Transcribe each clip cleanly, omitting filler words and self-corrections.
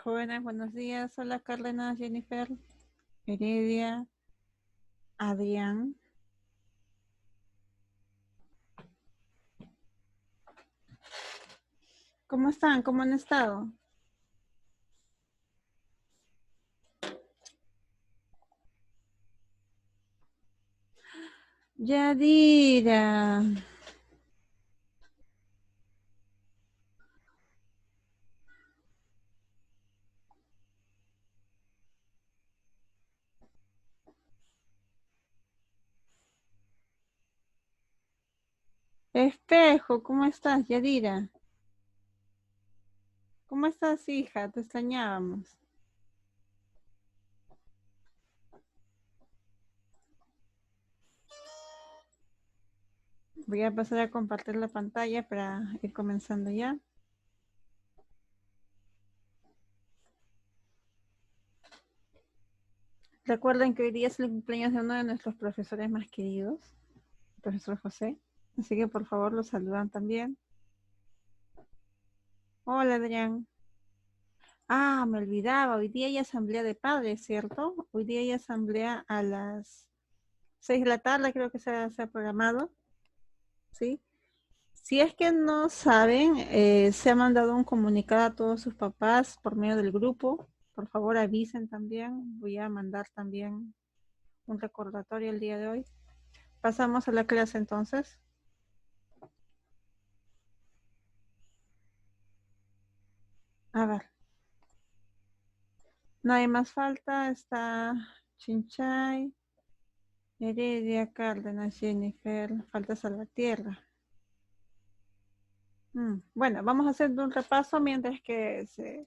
Jóvenes, buenos días. Hola, Cárdenas, Jennifer, Heredia, Adrián. ¿Cómo están? ¿Cómo han estado? Yadira. Espejo, ¿cómo estás, Yadira? ¿Cómo estás, hija? Te extrañábamos. Voy a pasar a compartir la pantalla para ir comenzando ya. Recuerden que hoy día es el cumpleaños de uno de nuestros profesores más queridos, el profesor José. Así que por favor lo saludan también. Hola, Adrián. Ah, me olvidaba, hoy día hay asamblea de padres, ¿cierto? Hoy día hay asamblea a las 6 de la tarde, creo que se ha programado, ¿sí? Si es que no saben, se ha mandado un comunicado a todos sus papás por medio del grupo. Por favor, avisen también. Voy a mandar también un recordatorio el día de hoy. Pasamos a la clase entonces. A ver, no hay más falta. Está Chinchay, Heredia, Cárdenas, Jennifer. Falta Salvatierra. Bueno, vamos a hacer un repaso mientras que se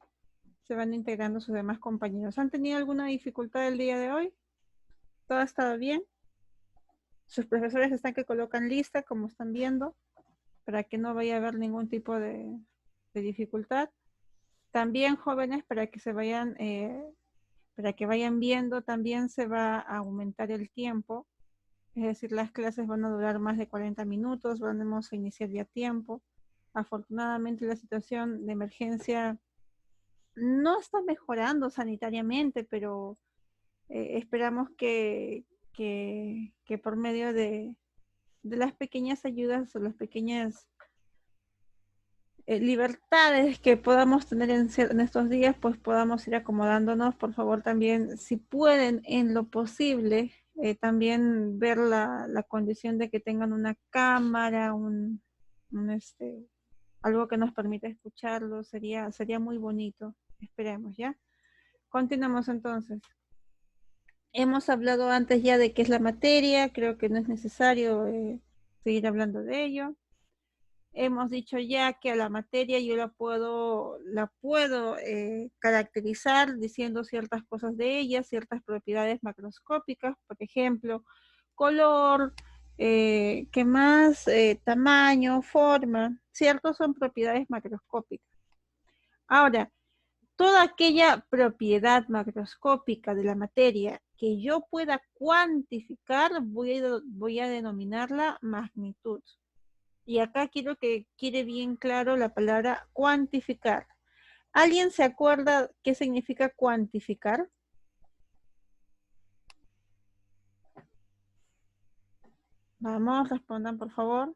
van integrando sus demás compañeros. ¿Han tenido alguna dificultad el día de hoy? ¿Todo ha estado bien? Sus profesores están que colocan lista, como están viendo, para que no vaya a haber ningún tipo de dificultad. También, jóvenes, para que vayan viendo, también se va a aumentar el tiempo. Es decir, las clases van a durar más de 40 minutos, vamos a iniciar ya a tiempo. Afortunadamente la situación de emergencia no está mejorando sanitariamente, pero esperamos que por medio de las pequeñas ayudas o las pequeñas libertades que podamos tener en estos días, pues podamos ir acomodándonos. Por favor, también, si pueden, en lo posible, también ver la condición de que tengan una cámara, un algo que nos permita escucharlo, sería muy bonito. Esperemos, ¿ya? Continuamos entonces. Hemos hablado antes ya de qué es la materia, creo que no es necesario seguir hablando de ello. Hemos dicho ya que a la materia yo la puedo caracterizar diciendo ciertas cosas de ella, ciertas propiedades macroscópicas, por ejemplo, color, ¿qué más? Tamaño, forma, ¿cierto? Son propiedades macroscópicas. Ahora, toda aquella propiedad macroscópica de la materia que yo pueda cuantificar, voy a denominarla magnitud. Y acá quiero que quede bien claro la palabra cuantificar. ¿Alguien se acuerda qué significa cuantificar? Vamos, respondan por favor.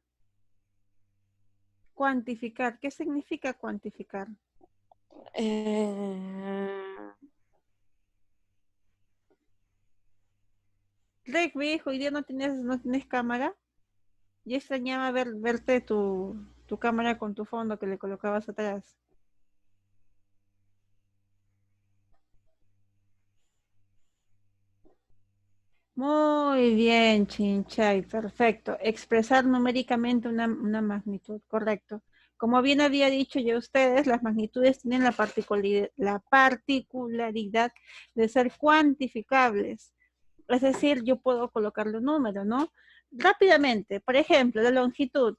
Cuantificar, ¿qué significa cuantificar? Eh, Rigby, hoy día no tienes cámara. Yo extrañaba verte tu cámara con tu fondo que le colocabas atrás. Muy bien, Chinchay, perfecto. Expresar numéricamente una magnitud, correcto. Como bien había dicho yo a ustedes, las magnitudes tienen la particularidad de ser cuantificables. Es decir, yo puedo colocarle un número, ¿no? Rápidamente, por ejemplo, la longitud.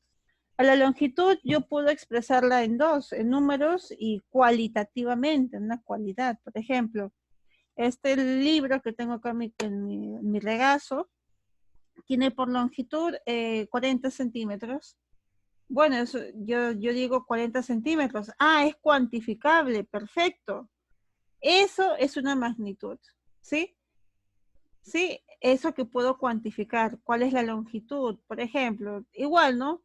A la longitud yo puedo expresarla en dos, en números y cualitativamente, en una cualidad. Por ejemplo, este libro que tengo acá en mi regazo tiene por longitud 40 centímetros. Bueno, yo digo 40 centímetros. Ah, es cuantificable, perfecto. Eso es una magnitud, ¿sí? Sí, eso que puedo cuantificar. ¿Cuál es la longitud? Por ejemplo, igual, ¿no?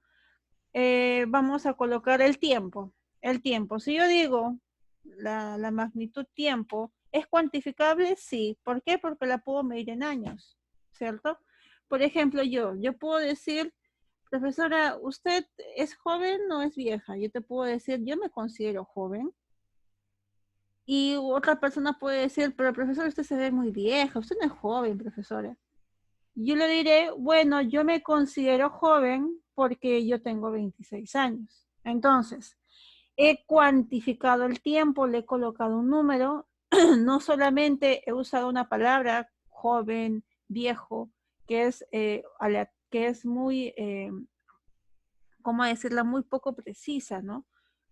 Vamos a colocar el tiempo. El tiempo. Si yo digo la magnitud tiempo, ¿es cuantificable? Sí. ¿Por qué? Porque la puedo medir en años, ¿cierto? Por ejemplo, yo puedo decir, profesora, ¿usted es joven o es vieja? Yo te puedo decir, yo me considero joven. Y otra persona puede decir, pero profesora, usted se ve muy vieja, usted no es joven, profesora. Yo le diré, bueno, yo me considero joven porque yo tengo 26 años. Entonces, he cuantificado el tiempo, le he colocado un número, no solamente he usado una palabra, joven, viejo, que es muy, ¿cómo decirla? Muy poco precisa, ¿no?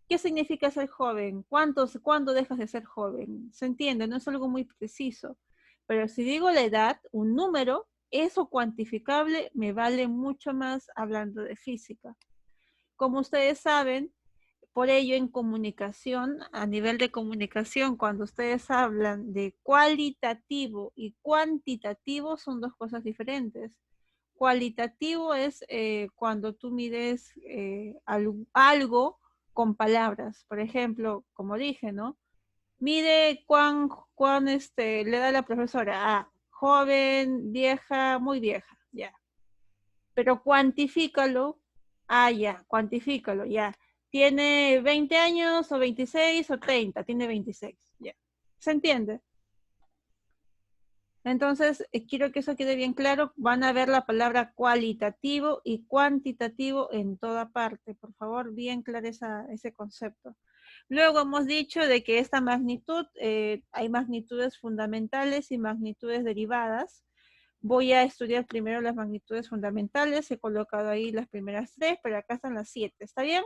¿Qué significa ser joven? ¿Cuándo dejas de ser joven? Se entiende, no es algo muy preciso. Pero si digo la edad, un número, eso cuantificable me vale mucho más hablando de física. Como ustedes saben, por ello en comunicación, a nivel de comunicación, cuando ustedes hablan de cualitativo y cuantitativo, son dos cosas diferentes. Cualitativo es cuando tú mides algo con palabras. Por ejemplo, como dije, ¿no? Mide cuán le da la profesora. Ah, joven, vieja, muy vieja, ya. Pero cuantifícalo. Ah, ya, cuantifícalo, ya. ¿Tiene 20 años o 26 o 30? Tiene 26, ya. ¿Se entiende? Entonces, quiero que eso quede bien claro. Van a ver la palabra cualitativo y cuantitativo en toda parte. Por favor, bien claro ese concepto. Luego hemos dicho de que esta magnitud, hay magnitudes fundamentales y magnitudes derivadas. Voy a estudiar primero las magnitudes fundamentales. He colocado ahí las primeras tres, pero acá están las 7. ¿Está bien?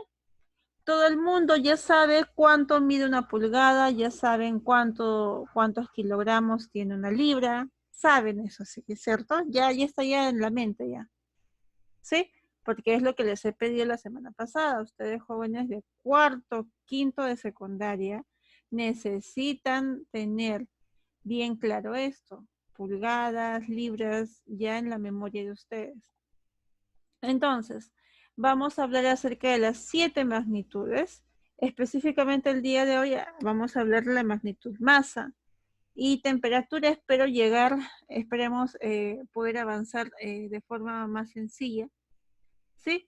Todo el mundo ya sabe cuánto mide una pulgada, ya saben cuántos kilogramos tiene una libra, saben eso, sí, ¿es cierto? Ya está ya en la mente ya, ¿sí? Porque es lo que les he pedido la semana pasada. Ustedes jóvenes de cuarto, quinto de secundaria, necesitan tener bien claro esto, pulgadas, libras, ya en la memoria de ustedes. Entonces, vamos a hablar acerca de las 7 magnitudes. Específicamente el día de hoy vamos a hablar de la magnitud masa y temperatura. Esperemos poder avanzar de forma más sencilla. ¿Sí?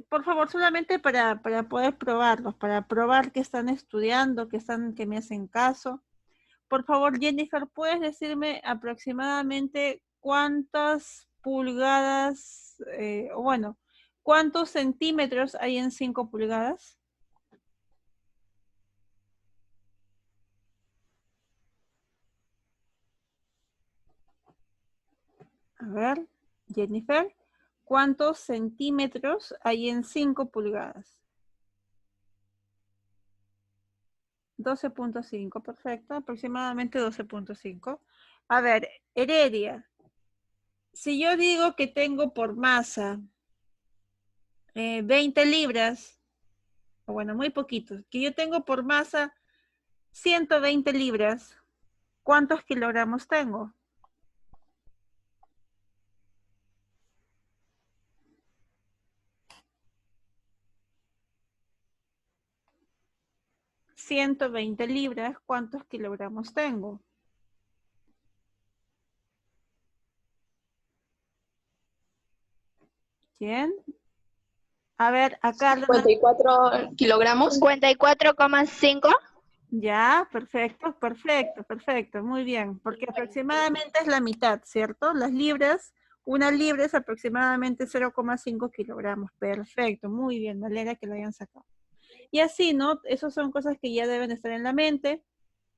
Por favor, solamente para poder probarlos, para probar que están estudiando, que me hacen caso. Por favor, Jennifer, ¿puedes decirme aproximadamente cuántas pulgadas, o bueno, cuántos centímetros hay en 5 pulgadas? A ver, Jennifer, ¿cuántos centímetros hay en 5 pulgadas? 12.5, perfecto, aproximadamente 12.5. A ver, Heredia, si yo digo que tengo por masa 20 libras, o bueno, muy poquito, que yo tengo por masa 120 libras, ¿cuántos kilogramos tengo? 120 libras, ¿cuántos kilogramos tengo? ¿Quién? A ver, acá 54 kilogramos. 54,5. Ya, perfecto, perfecto, perfecto, muy bien, porque aproximadamente es la mitad, ¿cierto? Las libras, una libra es aproximadamente 0,5 kilogramos, perfecto, muy bien, me alegra que lo hayan sacado. Y así, ¿no? Esas son cosas que ya deben estar en la mente,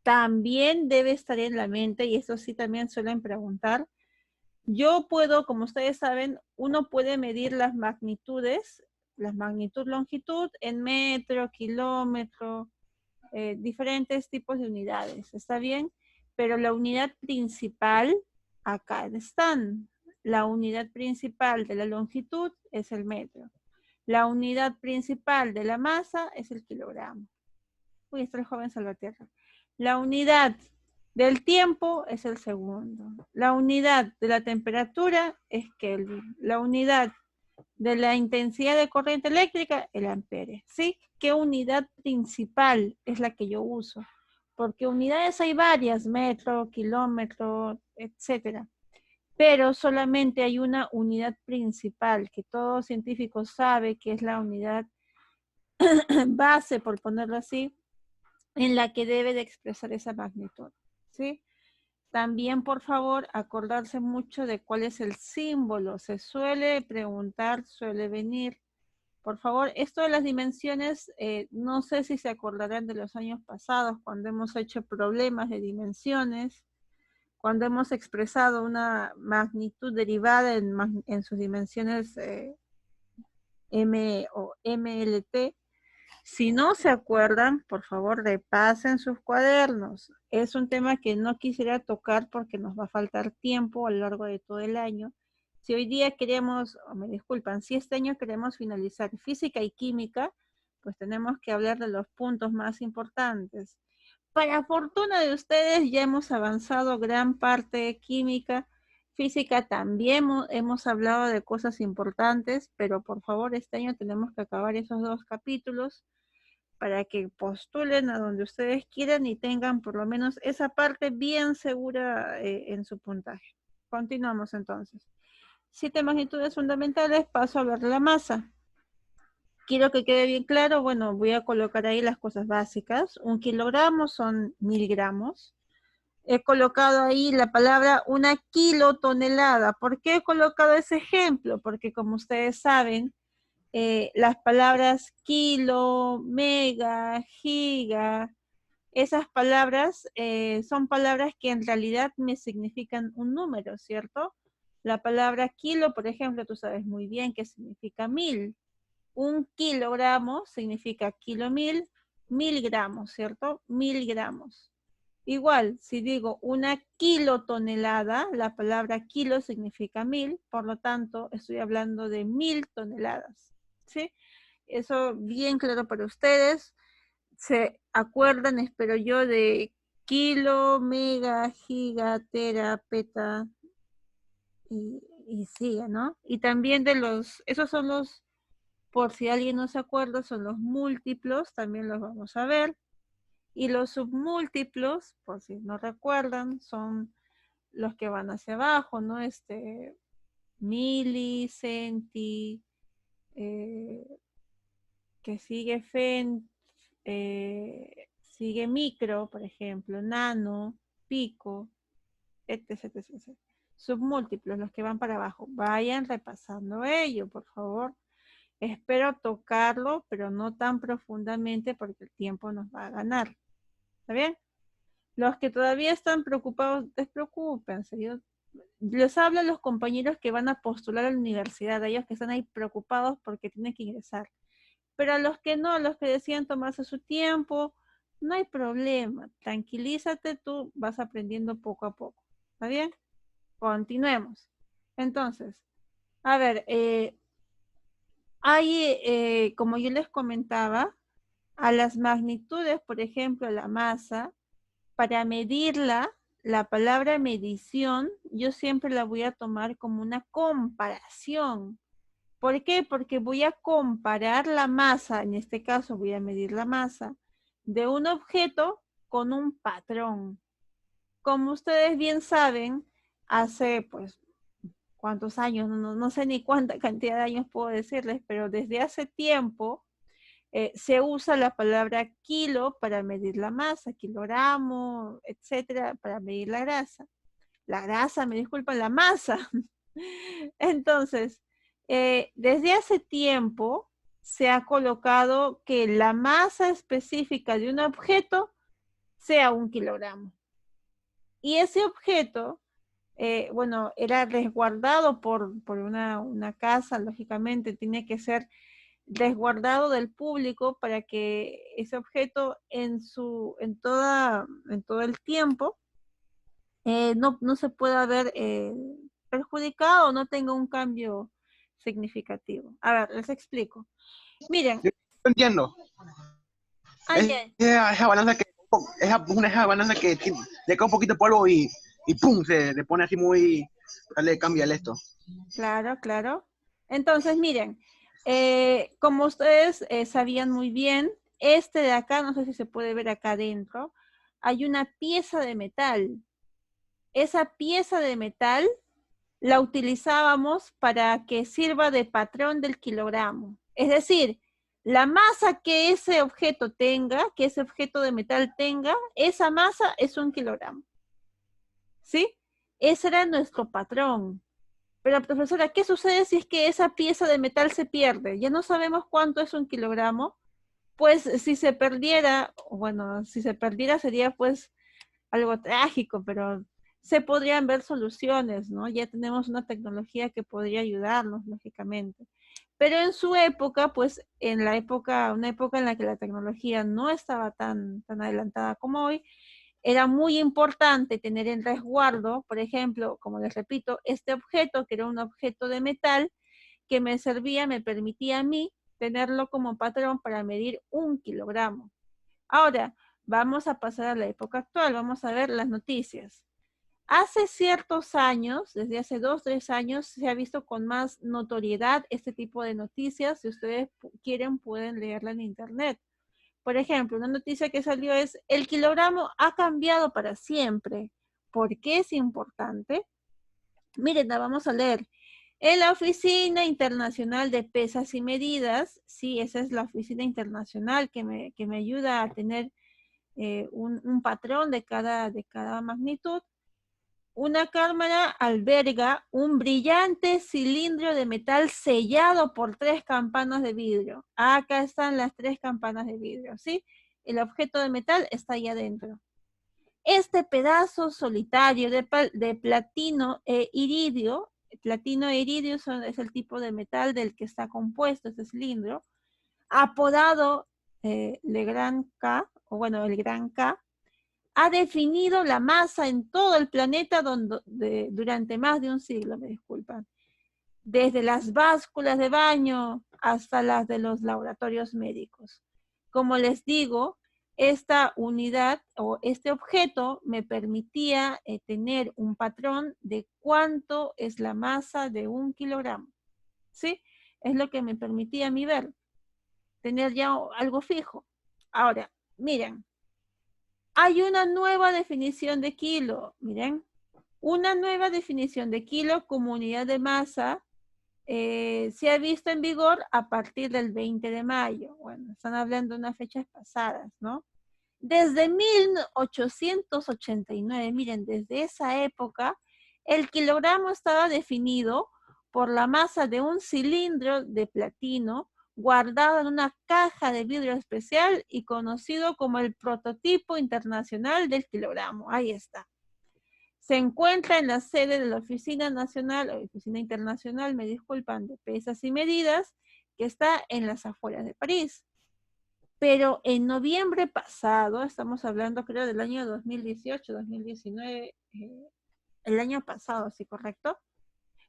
también debe estar en la mente, y eso sí también suelen preguntar, yo puedo, como ustedes saben, uno puede medir las magnitudes, la magnitud, longitud en metro, kilómetro, diferentes tipos de unidades, ¿está bien? Pero la unidad principal, acá están. La unidad principal de la longitud es el metro. La unidad principal de la masa es el kilogramo. Uy, está el joven Salvatierra. La unidad del tiempo es el segundo. La unidad de la temperatura es Kelvin. La unidad de la intensidad de corriente eléctrica, el ampere, ¿sí? ¿Qué unidad principal es la que yo uso? Porque unidades hay varias, metro, kilómetro, etcétera. Pero solamente hay una unidad principal que todo científico sabe que es la unidad base, por ponerlo así, en la que debe de expresar esa magnitud, ¿sí? También, por favor, acordarse mucho de cuál es el símbolo. Se suele preguntar, suele venir. Por favor, esto de las dimensiones, no sé si se acordarán de los años pasados, cuando hemos hecho problemas de dimensiones, cuando hemos expresado una magnitud derivada en sus dimensiones M o MLT. Si no se acuerdan, por favor, repasen sus cuadernos. Es un tema que no quisiera tocar porque nos va a faltar tiempo a lo largo de todo el año. Si hoy día queremos, o me disculpan, si este año queremos finalizar física y química, pues tenemos que hablar de los puntos más importantes. Para fortuna de ustedes, ya hemos avanzado gran parte de química. Física también hemos hablado de cosas importantes, pero por favor, este año tenemos que acabar esos dos capítulos para que postulen a donde ustedes quieran y tengan por lo menos esa parte bien segura en su puntaje. Continuamos entonces. 7 magnitudes fundamentales, paso a hablar de la masa. Quiero que quede bien claro, bueno, voy a colocar ahí las cosas básicas. 1 kilogramo son 1000 gramos. He colocado ahí la palabra una kilotonelada. ¿Por qué he colocado ese ejemplo? Porque como ustedes saben, las palabras kilo, mega, giga, esas palabras son palabras que en realidad me significan un número, ¿cierto? La palabra kilo, por ejemplo, tú sabes muy bien que significa 1000. 1 kilogramo significa kilo 1000, 1000 gramos, ¿cierto? 1000 gramos. Igual, si digo una kilotonelada, la palabra kilo significa 1000, por lo tanto, estoy hablando de 1000 toneladas, ¿sí? Eso bien claro para ustedes. Se acuerdan, espero yo, de kilo, mega, giga, tera, peta y sigue, ¿no? Y también de esos son los, por si alguien no se acuerda, son los múltiplos, también los vamos a ver. Y los submúltiplos, por si no recuerdan, son los que van hacia abajo, ¿no? Mili, centi, eh, que sigue fen, sigue micro, por ejemplo, nano, pico, etc, etc, etc. Submúltiplos, los que van para abajo. Vayan repasando ello, por favor. Espero tocarlo, pero no tan profundamente porque el tiempo nos va a ganar. ¿Está bien? Los que todavía están preocupados, despreocúpense. Yo les hablo a los compañeros que van a postular a la universidad, a ellos que están ahí preocupados porque tienen que ingresar. Pero a los que no, a los que decían tomarse su tiempo, no hay problema. Tranquilízate, tú vas aprendiendo poco a poco. ¿Está bien? Continuemos. Entonces, a ver, hay, como yo les comentaba, a las magnitudes, por ejemplo, la masa, para medirla, la palabra medición, yo siempre la voy a tomar como una comparación. ¿Por qué? Porque voy a comparar la masa, en este caso voy a medir la masa, de un objeto con un patrón. Como ustedes bien saben, hace pues, ¿cuántos años? No sé ni cuánta cantidad de años puedo decirles, pero desde hace tiempo Se usa la palabra kilo para medir la masa, kilogramo, etcétera, para medir la grasa. La grasa, me disculpan, la masa. Entonces, desde hace tiempo se ha colocado que la masa específica de un objeto sea 1 kilogramo. Y ese objeto, bueno, era resguardado por una casa, lógicamente, tiene que ser resguardado del público para que ese objeto en todo el tiempo no se pueda ver perjudicado o no tenga un cambio significativo. A ver, les explico. Miren, Yo entiendo. Es ayer, esa balanza que esa balanza que le cae un poquito de polvo y pum, se le pone así muy, le cambia el esto. claro, claro. Entonces, miren, como ustedes sabían muy bien, este de acá, no sé si se puede ver acá adentro, hay una pieza de metal. Esa pieza de metal la utilizábamos para que sirva de patrón del kilogramo. Es decir, la masa que ese objeto tenga, que ese objeto de metal tenga, esa masa es 1 kilogramo. ¿Sí? Ese era nuestro patrón. Pero profesora, ¿qué sucede si es que esa pieza de metal se pierde? Ya no sabemos cuánto es 1 kilogramo. Pues si se perdiera, bueno, si se perdiera sería pues algo trágico, pero se podrían ver soluciones, ¿no? Ya tenemos una tecnología que podría ayudarnos, lógicamente. Pero en su época, pues en la época, una época en la que la tecnología no estaba tan adelantada como hoy, era muy importante tener en resguardo, por ejemplo, como les repito, este objeto, que era un objeto de metal, que me servía, me permitía a mí tenerlo como patrón para medir 1 kilogramo. Ahora, vamos a pasar a la época actual, vamos a ver las noticias. Hace ciertos años, desde hace 2, 3 años, se ha visto con más notoriedad este tipo de noticias. Si ustedes quieren, pueden leerla en internet. Por ejemplo, una noticia que salió es: el kilogramo ha cambiado para siempre. ¿Por qué es importante? Miren, la vamos a leer. En la Oficina Internacional de Pesas y Medidas, sí, esa es la oficina internacional que me ayuda a tener un patrón de cada magnitud. Una cámara alberga un brillante cilindro de metal sellado por 3 campanas de vidrio. Acá están las 3 campanas de vidrio, ¿sí? El objeto de metal está ahí adentro. Este pedazo solitario de platino e iridio es el tipo de metal del que está compuesto este cilindro, apodado Legrand K, o bueno, el Gran K, ha definido la masa en todo el planeta durante más de un siglo, me disculpan. Desde las básculas de baño hasta las de los laboratorios médicos. Como les digo, esta unidad o este objeto me permitía tener un patrón de cuánto es la masa de 1 kilogramo. ¿Sí? Es lo que me permitía a mí ver, tener ya algo fijo. Ahora, miren, hay una nueva definición de kilo, miren, una nueva definición de kilo como unidad de masa se ha visto en vigor a partir del 20 de mayo. Bueno, están hablando de unas fechas pasadas, ¿no? Desde 1889, miren, desde esa época, el kilogramo estaba definido por la masa de un cilindro de platino guardado en una caja de vidrio especial y conocido como el prototipo internacional del kilogramo. Ahí está. Se encuentra en la sede de la Oficina Nacional, o Oficina Internacional, me disculpan, de Pesas y Medidas, que está en las afueras de París. Pero en noviembre pasado, estamos hablando creo del año 2018, 2019, el año pasado, ¿sí correcto?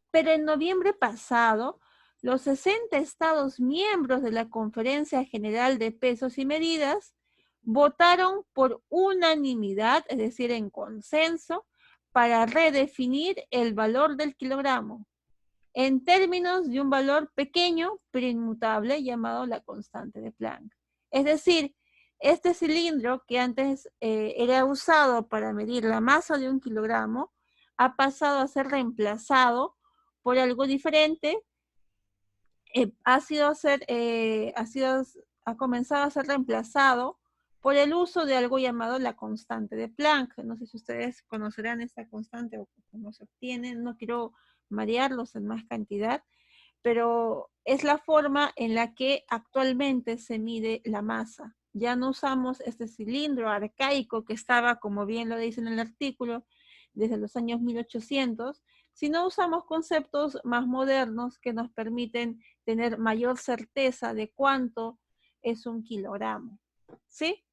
Pero en noviembre pasado, los 60 estados miembros de la Conferencia General de Pesos y Medidas votaron por unanimidad, es decir, en consenso, para redefinir el valor del kilogramo en términos de un valor pequeño pero inmutable llamado la constante de Planck. Es decir, este cilindro que antes era usado para medir la masa de 1 kilogramo ha pasado a ser reemplazado por algo diferente, ha sido ha comenzado a ser reemplazado por el uso de algo llamado la constante de Planck. No sé si ustedes conocerán esta constante o cómo se obtiene, no quiero marearlos en más cantidad, pero es la forma en la que actualmente se mide la masa. Ya no usamos este cilindro arcaico que estaba, como bien lo dice en el artículo, desde los años 1800, sino usamos conceptos más modernos que nos permiten tener mayor certeza de cuánto es un kilogramo. ¿Sí?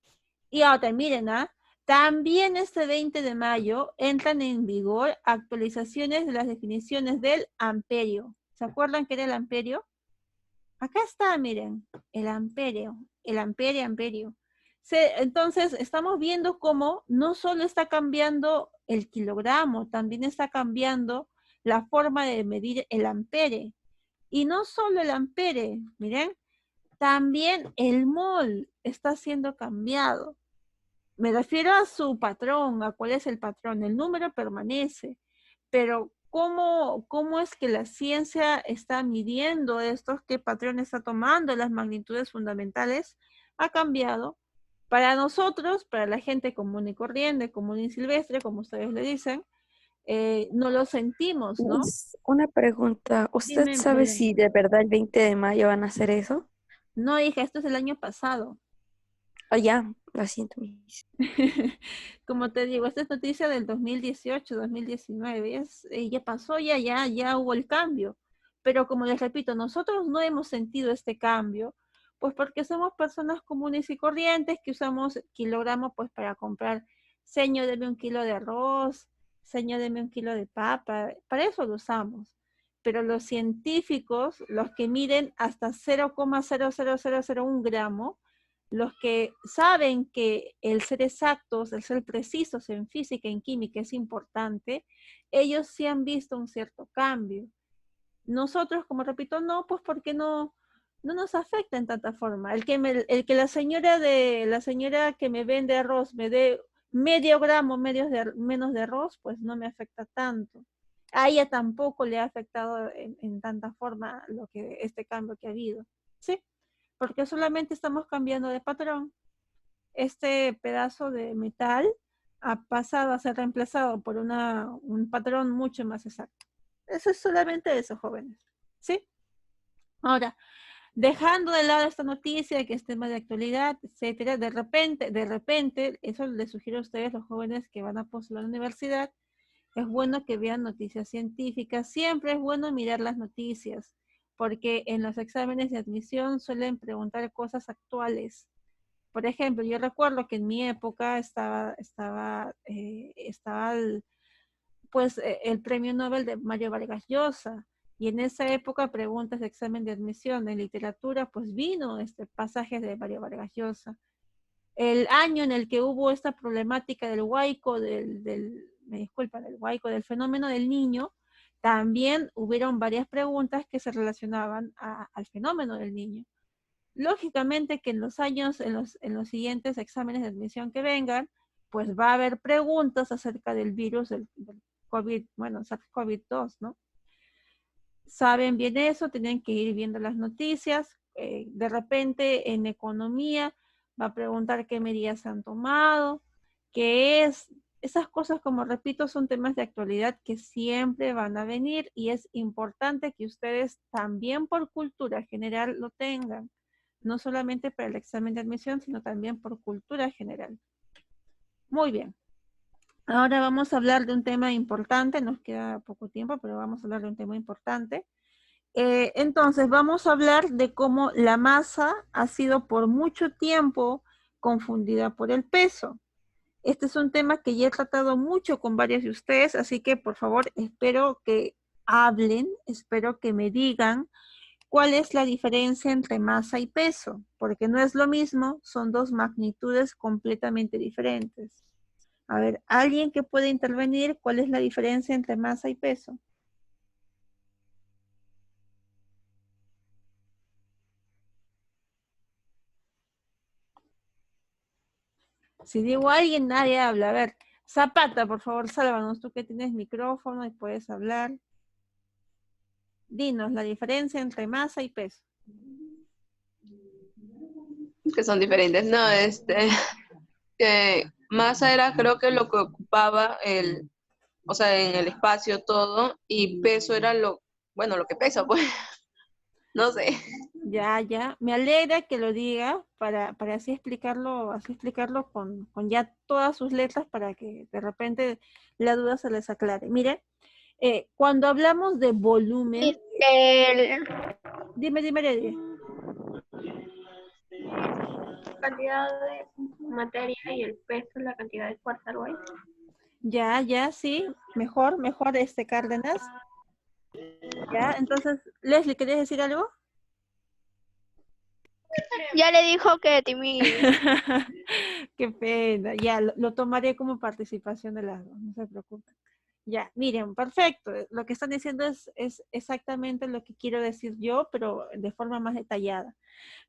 Y ahora, miren, también este 20 de mayo entran en vigor actualizaciones de las definiciones del amperio. ¿Se acuerdan qué era el amperio? Acá está, miren, el amperio, amperio. Entonces, estamos viendo cómo no solo está cambiando el kilogramo, también está cambiando la forma de medir el ampere. Y no solo el ampere, miren, también el mol está siendo cambiado. Me refiero a su patrón, a cuál es el patrón. El número permanece, pero ¿cómo es que la ciencia está midiendo estos? ¿Qué patrón está tomando? Las magnitudes fundamentales ha cambiado. Para nosotros, para la gente común y corriente, común y silvestre, como ustedes le dicen, no lo sentimos, ¿no? Una pregunta, ¿usted Dime, sabe Belén. si de verdad el 20 de mayo van a hacer eso? No, hija, esto es el año pasado. Ah, ya, lo siento. Como te digo, esta es noticia del 2018, 2019, ya pasó, ya hubo el cambio. Pero como les repito, nosotros no hemos sentido este cambio, pues porque somos personas comunes y corrientes que usamos kilogramos pues para comprar, señor, deme un kilo de arroz, señor, deme un kilo de papa, para eso lo usamos. Pero los científicos, los que miden hasta 0,00001 gramo, los que saben que el ser exactos, el ser precisos en física y en química es importante, ellos sí han visto un cierto cambio. Nosotros, como repito, no, pues porque no nos afecta en tanta forma. El que la señora que me vende arroz me dé medio gramo menos de arroz, pues no me afecta tanto. A ella tampoco le ha afectado en tanta forma este cambio que ha habido. ¿Sí? Porque solamente estamos cambiando de patrón. Este pedazo de metal ha pasado a ser reemplazado por un patrón mucho más exacto. Eso es solamente eso, jóvenes. ¿Sí? Ahora, dejando de lado esta noticia que es tema de actualidad, etcétera, de repente, eso les sugiero a ustedes, los jóvenes que van a postular a la universidad, es bueno que vean noticias científicas. Siempre es bueno mirar las noticias, porque en los exámenes de admisión suelen preguntar cosas actuales. Por ejemplo, yo recuerdo que en mi época estaba el premio Nobel de Mario Vargas Llosa, y en esa época preguntas de examen de admisión en literatura, pues vino pasaje de Mario Vargas Llosa. El año en el que hubo esta problemática del huaico, del huaico, del fenómeno del niño, también hubieron varias preguntas que se relacionaban al fenómeno del niño. Lógicamente que en los siguientes exámenes de admisión que vengan, pues va a haber preguntas acerca del virus del COVID, bueno, SARS-CoV-2, ¿no? Saben bien eso, tienen que ir viendo las noticias. De repente en economía va a preguntar qué medidas se han tomado, qué es. Esas cosas, como repito, son temas de actualidad que siempre van a venir, y es importante que ustedes también por cultura general lo tengan, no solamente para el examen de admisión, sino también por cultura general. Muy bien. Ahora vamos a hablar de un tema importante, nos queda poco tiempo, pero vamos a hablar de un tema importante. Entonces, vamos a hablar de cómo la masa ha sido por mucho tiempo confundida por el peso. Este es un tema que ya he tratado mucho con varios de ustedes, así que por favor espero que hablen, espero que me digan cuál es la diferencia entre masa y peso, porque no es lo mismo, son dos magnitudes completamente diferentes. A ver, ¿alguien que puede intervenir? ¿Cuál es la diferencia entre masa y peso? Si digo alguien, nadie habla. A ver, Zapata, por favor, sálvanos. Tú que tienes micrófono y puedes hablar. Dinos la diferencia entre masa y peso. que son diferentes. No, que masa era creo que lo que ocupaba o sea, en el espacio todo, y peso era bueno, lo que pesa, pues, no sé. Ya, ya. Me alegra que lo diga para así explicarlo con ya todas sus letras para que de repente la duda se les aclare. Mire, cuando hablamos de volumen, dime, Lady. Cantidad de materia y el peso, la cantidad de fuerza, algo ahí. Ya, ya, sí. Mejor, Cárdenas. Ya, entonces, Leslie, ¿querías decir algo? Ya le dijo que Timmy. Qué pena. Ya, lo tomaré como participación de las dos, no se preocupen. Ya, miren, perfecto. Lo que están diciendo es exactamente lo que quiero decir yo, pero de forma más detallada.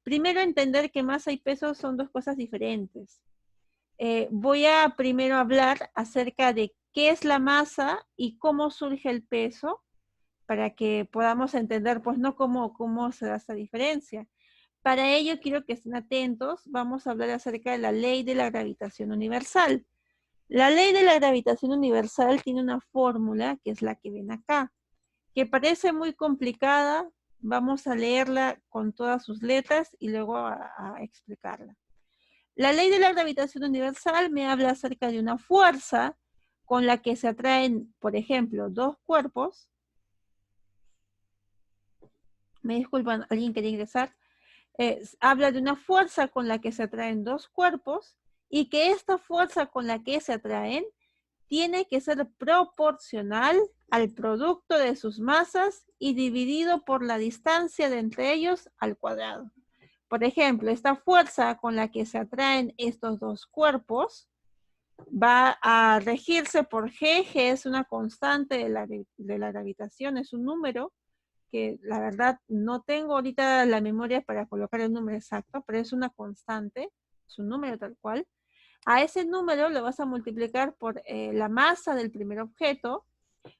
Primero, entender que masa y peso son dos cosas diferentes. Voy a primero hablar acerca de qué es la masa y cómo surge el peso, para que podamos entender, pues, no cómo se da esta diferencia. Para ello, quiero que estén atentos. Vamos a hablar acerca de la ley de la gravitación universal. La ley de la gravitación universal tiene una fórmula, que es la que ven acá, que parece muy complicada. Vamos a leerla con todas sus letras y luego a explicarla. La ley de la gravitación universal me habla acerca de una fuerza con la que se atraen, por ejemplo, dos cuerpos. Me disculpan, ¿alguien quería ingresar? Habla de una fuerza con la que se atraen dos cuerpos y que esta fuerza con la que se atraen tiene que ser proporcional al producto de sus masas y dividido por la distancia de entre ellos al cuadrado. Por ejemplo, esta fuerza con la que se atraen estos dos cuerpos va a regirse por G. G es una constante de la gravitación, es un número que la verdad no tengo ahorita la memoria para colocar el número exacto, pero es una constante, es un número tal cual. A ese número lo vas a multiplicar por la masa del primer objeto,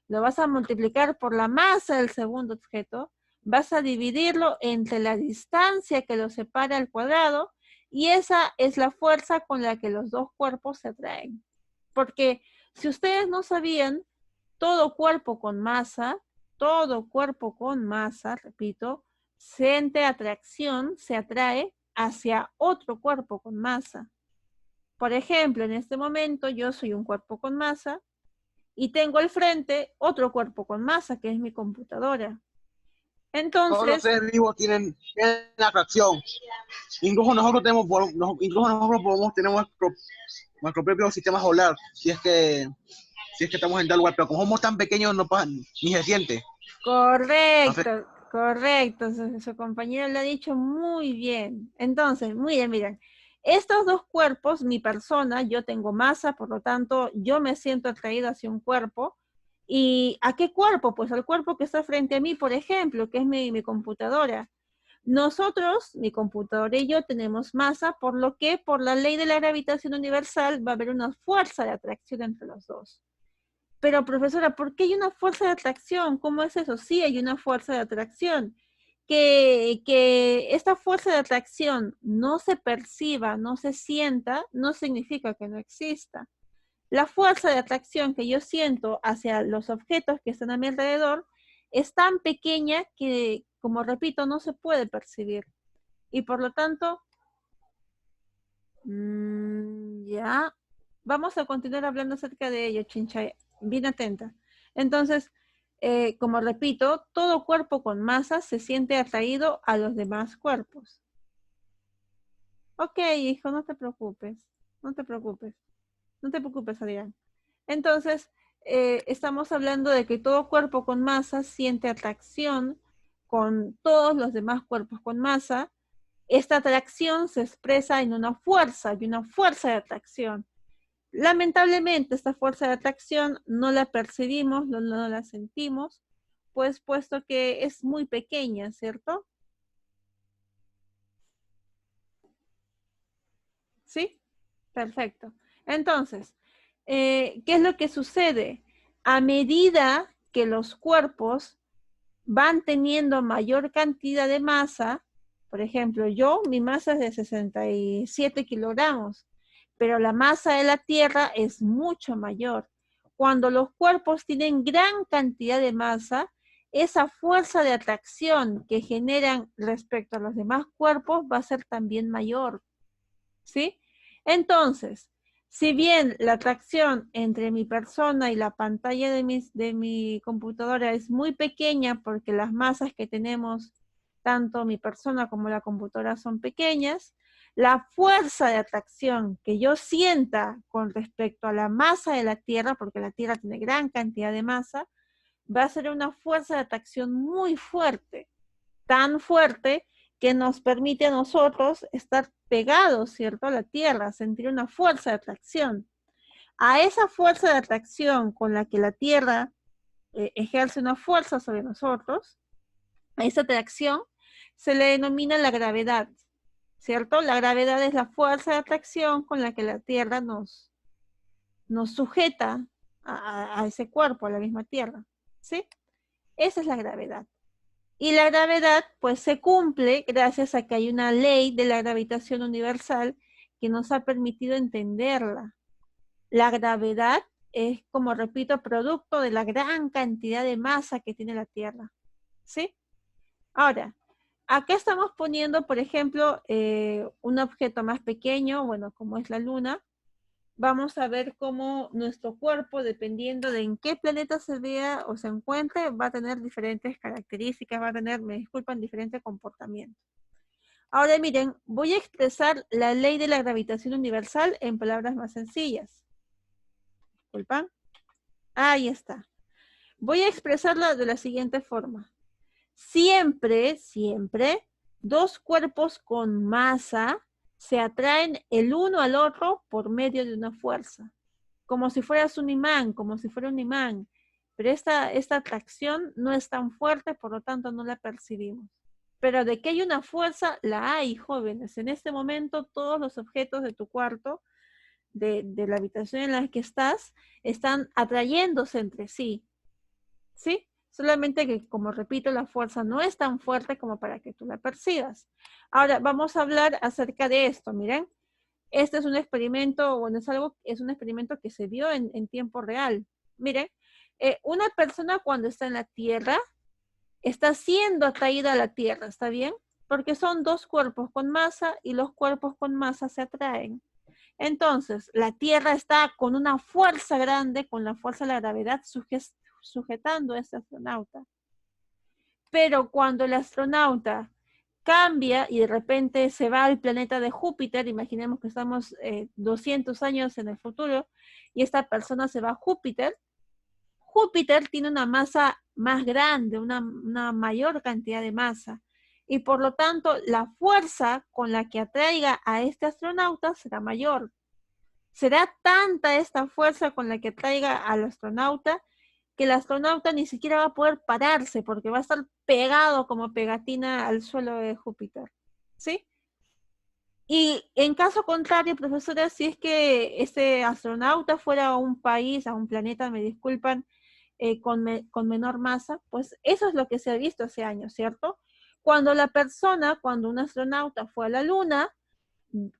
lo vas a multiplicar por la masa del segundo objeto, vas a dividirlo entre la distancia que lo separa al cuadrado, y esa es la fuerza con la que los dos cuerpos se atraen. Porque si ustedes no sabían, todo cuerpo con masa, repito, siente atracción, se atrae hacia otro cuerpo con masa. Por ejemplo, en este momento yo soy un cuerpo con masa y tengo al frente otro cuerpo con masa, que es mi computadora. Todos los Entonces, seres vivos tienen atracción. Incluso nosotros podemos tener nuestro propio sistema solar, si es que estamos en tal lugar, pero como somos tan pequeños no pasa, ni se siente. correcto, Entonces, correcto, su compañero lo ha dicho muy bien. Entonces, muy bien, miren, estos dos cuerpos, mi persona, yo tengo masa, por lo tanto, yo me siento atraído hacia un cuerpo. ¿Y a qué cuerpo? Pues al cuerpo que está frente a mí, por ejemplo, que es mi computadora. Nosotros, mi computadora y yo, tenemos masa, por lo que por la ley de la gravitación universal va a haber una fuerza de atracción entre los dos. Pero profesora, ¿por qué hay una fuerza de atracción? ¿Cómo es eso? Sí, hay una fuerza de atracción. Que esta fuerza de atracción no se perciba, no se sienta, no significa que no exista. La fuerza de atracción que yo siento hacia los objetos que están a mi alrededor es tan pequeña que, como repito, no se puede percibir. Y por lo tanto, ya, vamos a continuar hablando acerca de ello, Chinchay. Bien atenta. Entonces, como repito, todo cuerpo con masa se siente atraído a los demás cuerpos. Ok, hijo, no te preocupes. No te preocupes. No te preocupes, Adrián. Entonces, estamos hablando de que todo cuerpo con masa siente atracción con todos los demás cuerpos con masa. Esta atracción se expresa en una fuerza, y una fuerza de atracción. Lamentablemente, esta fuerza de atracción no la percibimos, no la sentimos, pues puesto que es muy pequeña, ¿cierto? ¿Sí? Perfecto. Entonces, ¿qué es lo que sucede? A medida que los cuerpos van teniendo mayor cantidad de masa, Por ejemplo, mi masa es de 67 kilogramos, pero la masa de la Tierra es mucho mayor. Cuando los cuerpos tienen gran cantidad de masa, esa fuerza de atracción que generan respecto a los demás cuerpos va a ser también mayor, ¿sí? Entonces, si bien la atracción entre mi persona y la pantalla de mi computadora es muy pequeña porque las masas que tenemos, tanto mi persona como la computadora son pequeñas, la fuerza de atracción que yo sienta con respecto a la masa de la Tierra, porque la Tierra tiene gran cantidad de masa, va a ser una fuerza de atracción muy fuerte, tan fuerte que nos permite a nosotros estar pegados, ¿cierto?, a la Tierra, sentir una fuerza de atracción. A esa fuerza de atracción con la que la Tierra ejerce una fuerza sobre nosotros, a esa atracción se le denomina la gravedad, ¿cierto? La gravedad es la fuerza de atracción con la que la Tierra nos sujeta a ese cuerpo, a la misma Tierra, ¿sí? Esa es la gravedad. Y la gravedad, pues, se cumple gracias a que hay una ley de la gravitación universal que nos ha permitido entenderla. La gravedad es, como repito, producto de la gran cantidad de masa que tiene la Tierra, ¿sí? Ahora, acá estamos poniendo, por ejemplo, un objeto más pequeño, bueno, como es la Luna. Vamos a ver cómo nuestro cuerpo, dependiendo de en qué planeta se vea o se encuentre, va a tener diferentes características, va a tener, me disculpan, diferente comportamiento. Ahora miren, voy a expresar la ley de la gravitación universal en palabras más sencillas. Disculpan. Ahí está. Voy a expresarla de la siguiente forma. Siempre, dos cuerpos con masa se atraen el uno al otro por medio de una fuerza. Como si fueras un imán, como si fuera un imán. Pero esta atracción no es tan fuerte, por lo tanto no la percibimos. Pero de que hay una fuerza, la hay, jóvenes. En este momento todos los objetos de tu cuarto, de la habitación en la que estás atrayéndose entre sí. ¿Sí? Solamente que, como repito, la fuerza no es tan fuerte como para que tú la percibas. Ahora, vamos a hablar acerca de esto, miren. Este es un experimento, bueno, es un experimento que se vio en tiempo real. Miren, una persona cuando está en la Tierra, está siendo atraída a la Tierra, ¿está bien? Porque son dos cuerpos con masa y los cuerpos con masa se atraen. Entonces, la Tierra está con una fuerza grande, con la fuerza de la gravedad, sujetando a este astronauta. Pero cuando el astronauta cambia y de repente se va al planeta de Júpiter, imaginemos que estamos 200 años en el futuro, y esta persona se va a Júpiter, Júpiter tiene una masa más grande, una mayor cantidad de masa, y por lo tanto la fuerza con la que atraiga a este astronauta será mayor. Será tanta esta fuerza con la que atraiga al astronauta que el astronauta ni siquiera va a poder pararse porque va a estar pegado como pegatina al suelo de Júpiter, ¿sí? Y en caso contrario, profesora, si es que ese astronauta fuera a un país, a un planeta, me disculpan, con menor masa, pues eso es lo que se ha visto hace años, ¿cierto? Cuando un astronauta fue a la Luna,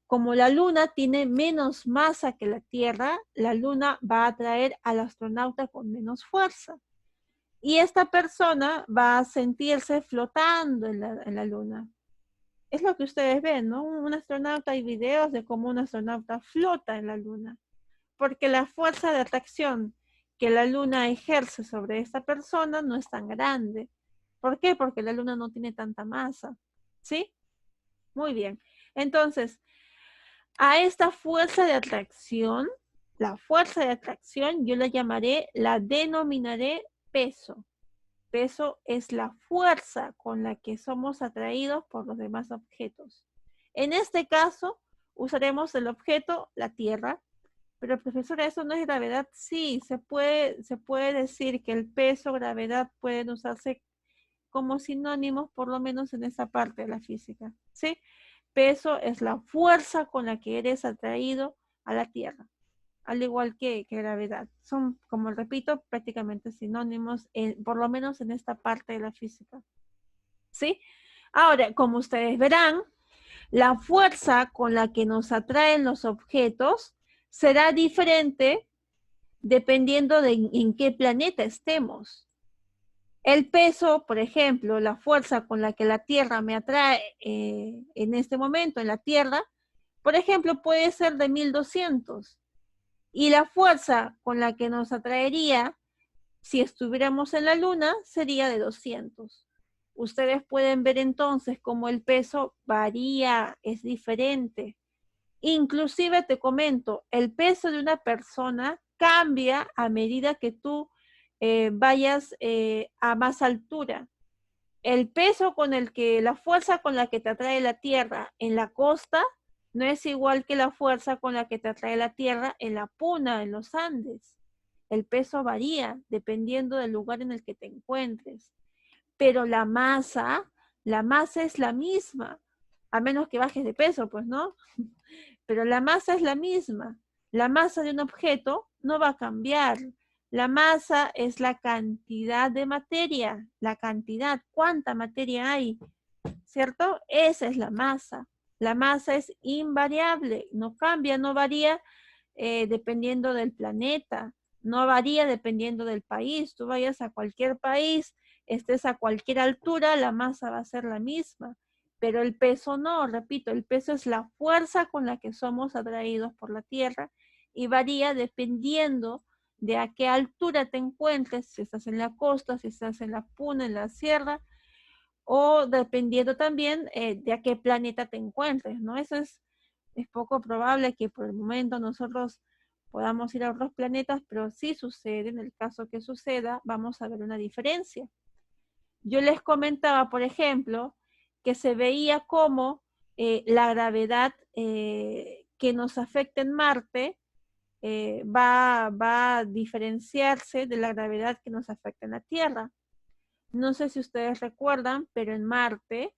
como la Luna tiene menos masa que la Tierra, la Luna va a atraer al astronauta con menos fuerza. Y esta persona va a sentirse flotando en la Luna. Es lo que ustedes ven, ¿no? Un astronauta, hay videos de cómo un astronauta flota en la Luna. Porque la fuerza de atracción que la Luna ejerce sobre esta persona no es tan grande. ¿Por qué? Porque la Luna no tiene tanta masa. ¿Sí? Muy bien. Entonces, a esta fuerza de atracción, la fuerza de atracción, yo la denominaré peso. Peso es la fuerza con la que somos atraídos por los demás objetos. En este caso, usaremos el objeto, la Tierra. Pero profesora, ¿eso no es gravedad? Sí, se puede decir que el peso, gravedad pueden usarse como sinónimos, por lo menos en esa parte de la física, ¿sí? Peso es la fuerza con la que eres atraído a la Tierra, al igual que gravedad. Son, como repito, prácticamente sinónimos, por lo menos en esta parte de la física, ¿sí? Ahora, como ustedes verán, la fuerza con la que nos atraen los objetos será diferente dependiendo de en qué planeta estemos. El peso, por ejemplo, la fuerza con la que la Tierra me atrae en este momento en la Tierra, por ejemplo, puede ser de 1200. Y la fuerza con la que nos atraería si estuviéramos en la Luna sería de 200. Ustedes pueden ver entonces cómo el peso varía, es diferente. Inclusive te comento, el peso de una persona cambia a medida que tú vayas a más altura. El peso con el que, la fuerza con la que te atrae la Tierra en la costa no es igual que la fuerza con la que te atrae la Tierra en la puna, en los Andes. El peso varía dependiendo del lugar en el que te encuentres. Pero la masa es la misma, a menos que bajes de peso, pues, ¿no? Pero la masa es la misma. La masa de un objeto no va a cambiar. La masa es la cantidad de materia, la cantidad, cuánta materia hay, ¿cierto? Esa es la masa. La masa es invariable, no cambia, no varía dependiendo del planeta, no varía dependiendo del país. Tú vayas a cualquier país, estés a cualquier altura, la masa va a ser la misma. Pero el peso no, repito, el peso es la fuerza con la que somos atraídos por la Tierra y varía dependiendo de a qué altura te encuentres, si estás en la costa, si estás en la puna, en la sierra, o dependiendo también de a qué planeta te encuentres, ¿no? Eso es poco probable que por el momento nosotros podamos ir a otros planetas, pero si sucede, en el caso que suceda, vamos a ver una diferencia. Yo les comentaba, por ejemplo, que se veía como la gravedad que nos afecta en Marte va a diferenciarse de la gravedad que nos afecta en la Tierra. No sé si ustedes recuerdan, pero en Marte,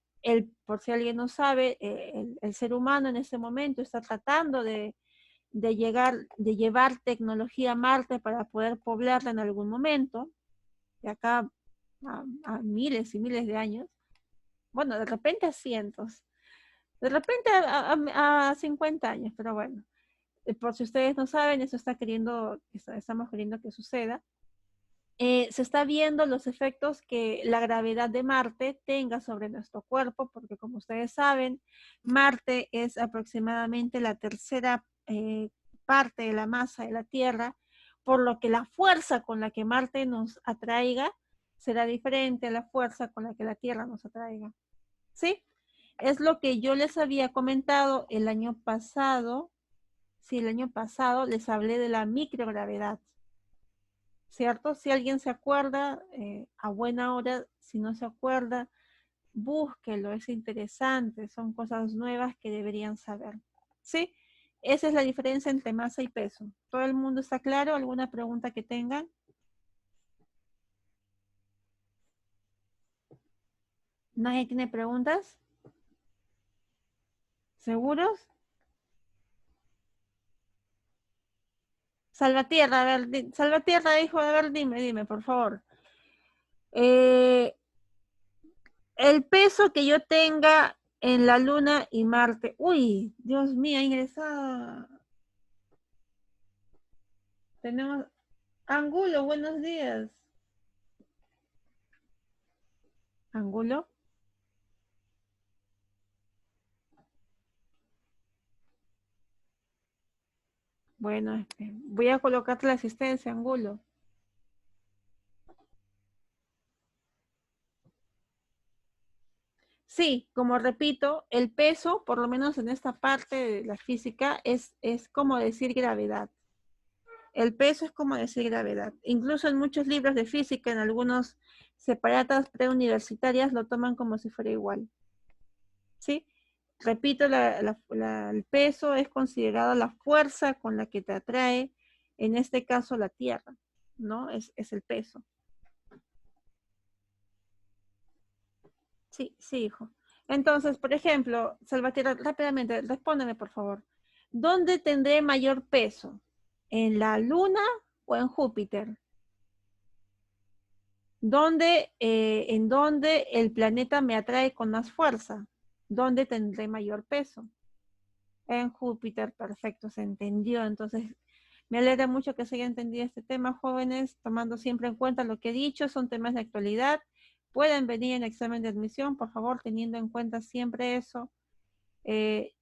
por si alguien no sabe, el ser humano en ese momento está tratando de llevar tecnología a Marte para poder poblarla en algún momento, de acá a miles y miles de años. Bueno, de repente a cientos, de repente a 50 años, pero bueno, por si ustedes no saben, eso estamos queriendo que suceda. Se está viendo los efectos que la gravedad de Marte tenga sobre nuestro cuerpo, porque como ustedes saben, Marte es aproximadamente la tercera parte de la masa de la Tierra, por lo que la fuerza con la que Marte nos atraiga será diferente a la fuerza con la que la Tierra nos atraiga. ¿Sí? Es lo que yo les había comentado el año pasado. Sí, el año pasado les hablé de la microgravedad. ¿Cierto? Si alguien se acuerda, a buena hora, si no se acuerda, búsquelo, es interesante, son cosas nuevas que deberían saber. ¿Sí? Esa es la diferencia entre masa y peso. ¿Todo el mundo está claro? ¿Alguna pregunta que tengan? ¿Nadie tiene preguntas? ¿Seguros? Salvatierra, a ver, Salvatierra dijo, a ver, dime, por favor. El peso que yo tenga en la Luna y Marte. Uy, Dios mío, ingresada. Tenemos Angulo, buenos días. Angulo. Bueno, voy a colocarte la asistencia, Angulo. Sí, como repito, el peso, por lo menos en esta parte de la física, es como decir gravedad. El peso es como decir gravedad. Incluso en muchos libros de física, en algunos separatas preuniversitarias, lo toman como si fuera igual. ¿Sí? Repito, el peso es considerado la fuerza con la que te atrae, en este caso la Tierra, ¿no? Es el peso. Sí, sí, hijo. Entonces, por ejemplo, Salvatierra, rápidamente, respóndeme, por favor. ¿Dónde tendré mayor peso? ¿En la Luna o en Júpiter? En dónde el planeta me atrae con más fuerza, dónde tendré mayor peso. En Júpiter, perfecto, se entendió. Entonces, me alegra mucho que se haya entendido este tema, jóvenes, tomando siempre en cuenta lo que he dicho, son temas de actualidad. Pueden venir en examen de admisión, por favor, teniendo en cuenta siempre eso.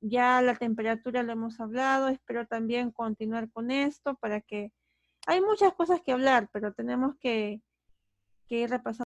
Ya la temperatura lo hemos hablado, espero también continuar con esto para que... Hay muchas cosas que hablar, pero tenemos que ir repasando.